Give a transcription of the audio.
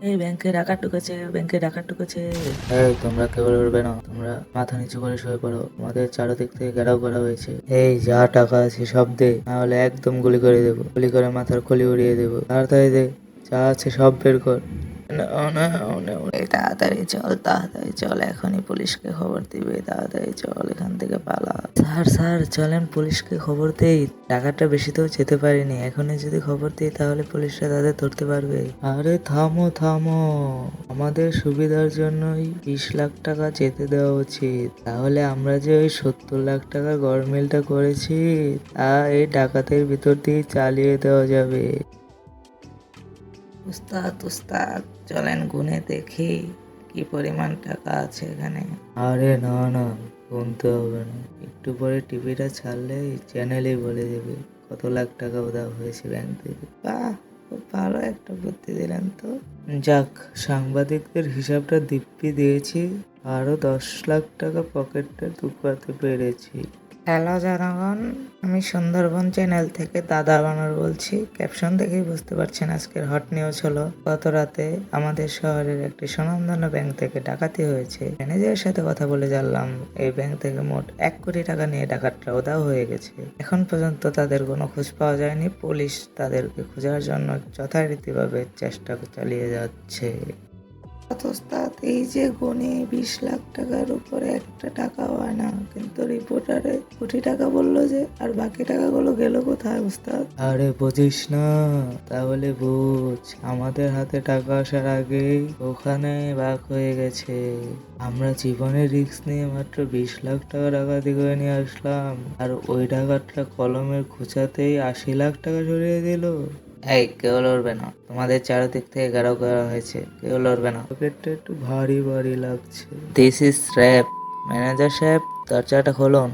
এই ব্যাংকে ডাকাত ঢুকেছে, ব্যাংকে ডাকাত ঢুকেছে। এই তোমরা কেবল উঠবে না, তোমরা মাথা নিচু করে শুয়ে পড়ো, তোমাদের চারদিক থেকে ঘেরাও করা হয়েছে। এই যা টাকা আছে সব দে, নাহলে একদম গুলি করে দেবো, গুলি করে মাথার খুলি উড়িয়ে দেবো। তাড়াতাড়ি দে, যা আছে সব বের কর। এই তাড়াতাড়ি চল, তাড়াতাড়ি চল, এখনই পুলিশকে খবর দিবে, তাড়াতাড়ি চল এখান থেকে পালা। স্যার স্যার চলেন পুলিশকে খবর দেই, টাকাটা বেশি তো যেতে পারিনি, এখনই যদি খবর দিই তাহলে পুলিশরা তাদের ধরতে পারবে। আরে থামো থামো, আমাদের সুবিধার জন্যই 20 লাখ টাকা যেতে দেওয়া উচিত, তাহলে আমরা যে ওই 70 লাখ টাকার গড়মিলটা করেছি তা এই ডাকাতের ভিতর দিয়ে চালিয়ে দেওয়া যাবে। উস্তাদ উস্তাদ চলেন গুনে দেখি কি পরিমাণ টাকা আছে এখানে। আরে না না, গুনতে হবে না, একটু পরে টিভিটা ছাড়লে চ্যানেলেই বলে দেবে কত লাখ টাকা দেওয়া হয়েছে ব্যাংক থেকে। বাহ, খুব ভালো একটা বুদ্ধি দিলেন তো। যাক, সাংবাদিকদের হিসাবটা দিব্যি দিয়েছি, আরো 10 লাখ টাকা পকেটটা ঢুকাতে পেরেছি। হ্যালো জনগণ, আমি সুন্দরবন চ্যানেল থেকে দাদা বানর বলছি। ক্যাপশন দেখেই বুঝতে পারছেন আজকের হট নিউজ হলো গত রাতে আমাদের শহরের একটি স্বনামধন্য ব্যাংক থেকে ডাকাতি হয়েছে। ম্যানেজারের সাথে কথা বলে জানলাম এই ব্যাংক থেকে মোট 1 কোটি টাকা নিয়ে ডাকাতরা উধাও হয়ে গেছে। এখন পর্যন্ত তাদের কোনো খোঁজ পাওয়া যায়নি, পুলিশ তাদেরকে খোঁজার জন্য যথারীতিভাবে চেষ্টা চালিয়ে যাচ্ছে। ওস্তাদ এই যে গুনে 20 লাখ টাকার উপরে একটা টাকাও হয় না, কিন্তু রিপোর্টারে কোটি টাকা বললো যে, আর বাকি টাকাগুলো গেল কোথায় ওস্তাদ? আরে বুঝিস না, তাহলে বুঝ, আমাদের হাতে টাকা আসার আগেই ওখানে বাক হয়ে গেছে। আমরা জীবনের রিস্ক নিয়ে মাত্র 20 লাখ টাকা ডাকাতি করে নিয়ে আসলাম, আর ওই ডাকাতটা কলমের খোঁচাতেই 80 লাখ টাকা সরিয়ে দিল। এই কেউ লড়বে না, তোমাদের চারদিক থেকে ঘেরাও করা হয়েছে, কেউ লড়বে না। পকেটটা একটু ভারী ভারী লাগছে। This is rap. ম্যানেজার সাহেব দরজাটা খুলুন।